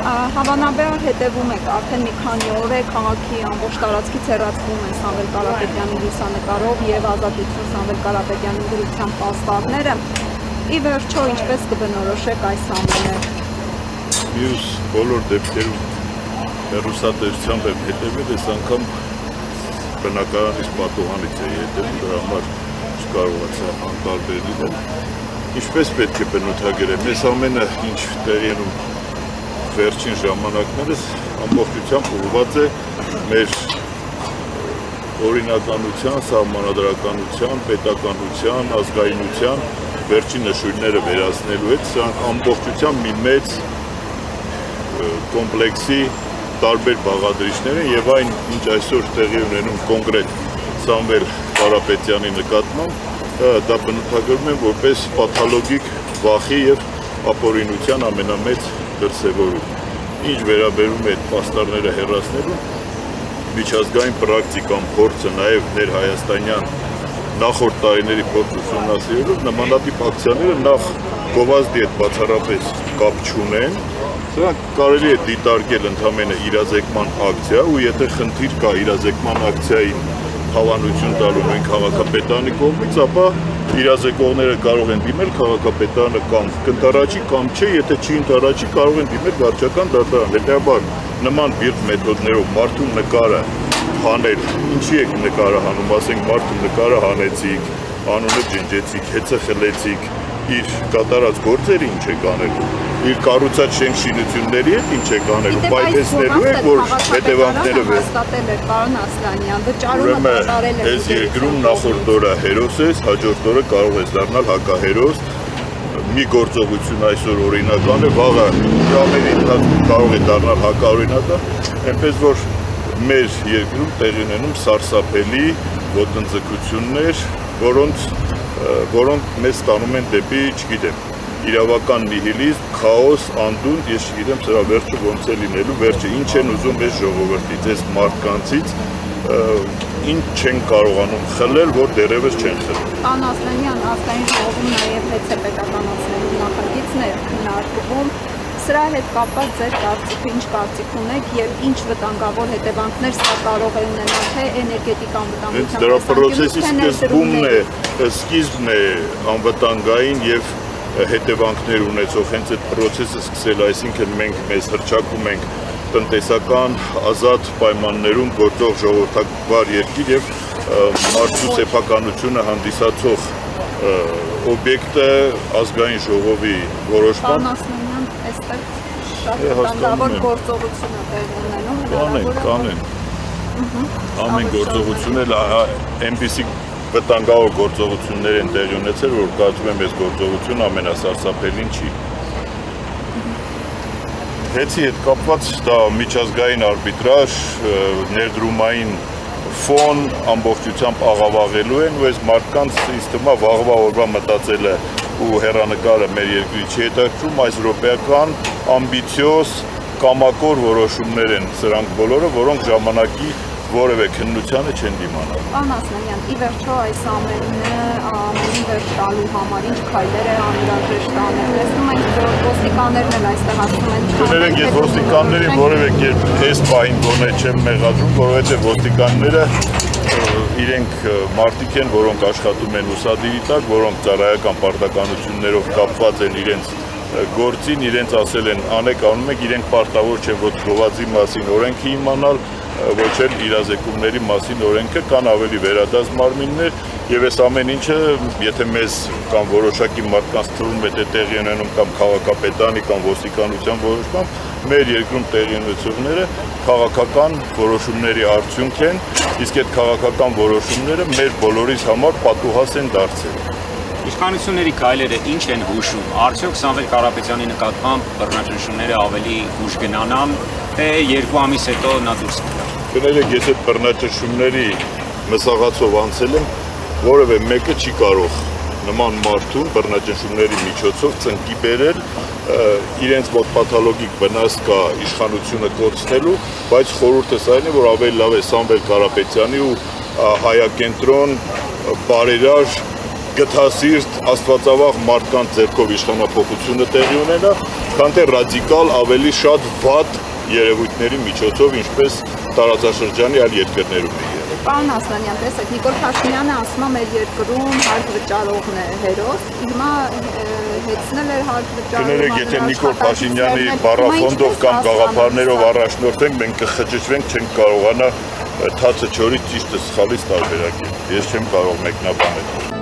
Հավանաբար հետևում եք, արդեն մի քանի օր է քաղաքի ամբողջ տարածքից հեռացվում են Սամվել Կարապետյանի լուսանկարով եւ Ազատություն Սամվել Կարապետյանի գրության պաստառները։ Ի վերջո ինչպես կբնորոշեք այս ամենը։ Մյուս բոլոր դեպքերում հեռուստատեսությամբ եմ հետևել, այս անգամ բնակարանից պատուհանից է հետևում, դրա համար չկարողացա անտարբեր լինել։ Ինչպես պետք է բնութագրեմ, այս ամենը ինչ տեղի է վերջին ժամանակներս ամբողջությամբ ուղղված է մեր օրինականության, սահմանադրականության, պետականության, ազգայնության վերջին նշույլները վերացնելու հետ, սրանք ամբողջությամբ մի մեծ կոմպլեքսի տարբեր բաղադրիչներ են եւ այն, ինչ այսօր տեղի ունենում կոնկրետ Սամվել Կարապետյանի նկատմամբ, դա բնութագրում են որպես պաթոլոգիկ վախի եւ ապօրինության ամենամեծ դրսևորում։ Ինչ վերաբերում է այդ պաստառները հեռացնելու, միջազգային պրակտիկան փորձը նաև ներհայաստանյան նախորդ տարիների փորձ ուսումնասիրելով նմանատիպ ակցիաները նախ գովազդի հետ բացառապես կապ չունեն, սրանք կարելի է դիտարկել ընդհանրապես իրազեկման ակցիա, ու եթե խնդիր կա իրազեկման ակցիային հավանություն տալու նույն քաղաքապետարանի կողմից, ապա իրազեկողները կարող են դիմել քաղաքապետարանը կամ կընդառաջի կամ չէ, եթե չի ընդառաջի, կարող են դիմել վարչական դատարան։ Հետևաբար նման բիրտ մեթոդներով մարդու նկարը հանել, ինչի եք նկարը հանում, ասենք մարդու նկարը հանեցիք, անունը ջնջեցիք, հեծը խլեցիք, իր կատարած գործերը ինչ եք անել, իր կառուցած շենք շինությունների հետ ինչ եք անել, պայթեցնելու եք, որ հետևանքները հաստատել եք, պարոն Ասլանյան, վճարումը կատարել եք։ Այս երկրում նախորդ օրը հերոս ես, հաջորդ օրը կարող ես դառնալ հակահերոս, մի գործողություն այսօր օրինական է, վաղը ժամերի ընթացքում կարող է դառնալ հակաօրինական, այնպես որ մեր երկրում տեղի ունենում սարսափելի ոտնձգություններ, որոնք մեզ տանում են դեպի, չգիտեմ, իրավական նիհիլիզմ, քաոս, անդունդ, ես չգիտեմ սրա վերջը ոնց է լինելու, վերջը ինչ են ուզում այս ժողովրդից, այս մարդկանցից, ինչ չեն կարողանում խլել, որ դեռևս չեն խլել։ Պարոն Ասլանյան, ազգային ժողովում նաև հետցեպետականացնելու նախագիծն է քննարկվում։ Սրա հետ կապված ձեր կարծիքը, ինչ կարծիք ունեք եւ ինչ վտանգավոր հետևանքներ սա կարող է ունենալ թե էներգետիկ անվտանգության դրա պրոցեսի սկիզբն է անվտանգային եւ հետևանքներ ունեցող հենց այդ պրոցեսը սկսել, այսինքն մենք մեզ հռչակում ենք տնտեսական ազատ պայմաններում գործող ժողովրդավար երկիր եւ մարդու սեփականությունը հանդիսացող օբյեկտը ազգային ժողովի որոշման այստեղ շատ վտանգավոր գործողություն է տեղի ունենում։ Կանեն։ Ամեն գործողություն էլ այնպիսի վտանգավոր գործողություններ են տեղի ունեցել, որ կարծում եմ այս գործողությունը ամենասարսափելին չի։ Հեցի հետ կապված դա միջազգային արբիտրաժ, ներդրումային ֆոն ամբողջությամբ աղավաղելու են, ու այս մարդկանց ինձ թվում է վաղվա օրվա մտածելը ու հեռանկարը մեր երկրի չի հետաքրքրում, այս եվրոպական ամբիցիոզ կամակոր որոշումներ են սրանք բոլորը, որոնք ժամանակի որևէ քննությանը չեն դիմանալ։ Պարոն Ասլանյան, ի վերջո այս ամենը վերջ տալու համար ինչ քայլեր է անհրաժեշտ անել։ Տեսնում ենք, որ ոստիկաններն էլ այստեղ ասում են, Կներեք, ես ոստիկաններին որևէ կերպ այս պահին գոնե չեմ մեղադրում, որովհետև ոստիկանները իրենք մարդիկ են, որոնք աշխատում են ուսադիրի տակ, որոնք ծառայական պարտականություններով կապված են իրենց գործին, իրենց ասել են անեք, անում եք, իրենք պարտավոր չեն ոչ գովազդի մասին օրենքը իմանալ, ոչ էլ իրազեկումների մասին օրենքը, կան ավելի վերադարձ մարմիններ, եւ այս ամեն ինչը, եթե մեզ կամ որոշակի մարդկանց թվում է թե տեղի ունենում կամ քաղաքապետարանի կամ ոստիկանության որոշմամբ, մեր երկրում տեղի ունեցողները քաղաքական որոշումների արդյունք են, իսկ այդ քաղաքական որոշումները մեր բոլորիս համար պատուհաս են դարձել։ Իշխանությունների քայլերը ինչ են հուշում, արդյոք Սամվել Կարապետյանի նկատմամբ բռնաճնշումները ավելի հուշ գնանան, թե 2 ամիս հետո նա դուրս կգա։ Կներեք, ես այդ բռնաճնշումների մսաղացով անցել եմ, որևէ մեկը չի կարող նման մարդուն բռնաճնշումների միջոցով ծնկի բերել, իրենց մոտ պաթոլոգիկ վնաս կա իշխանությունը կորցնելու, բայց խորհուրդս այն է, որ ավելի լավ է Սամվել Կարապետյանի ու հայակենտրոն բարերար գթասիրտ աստվածավախ մարդկանց ձեռքով իշխանափոխությունը տեղի ունենա, քան թե ռադիկալ ավելի շատ վատ երևույթների միջոցով, ինչպես տարածաշրջանի այլ երկրներում է եղել։ Պարոն Ասլանյան, տեսեք, Նիկոլ Փաշինյանը ասում է մեր երկրում հարկ վճարողն է հերոս, հիմա հեծնել էր հարկ վճարողը։ Կներեք, եթե Նիկոլ Փաշինյանի բառաֆոնդով կամ գաղափարներով առաջնորդենք, մենք կխճճվենք, չենք կարողանա թացը չորից ճիշտը սխալից տարբերակել։ Ես չեմ կարող մեկնաբանել։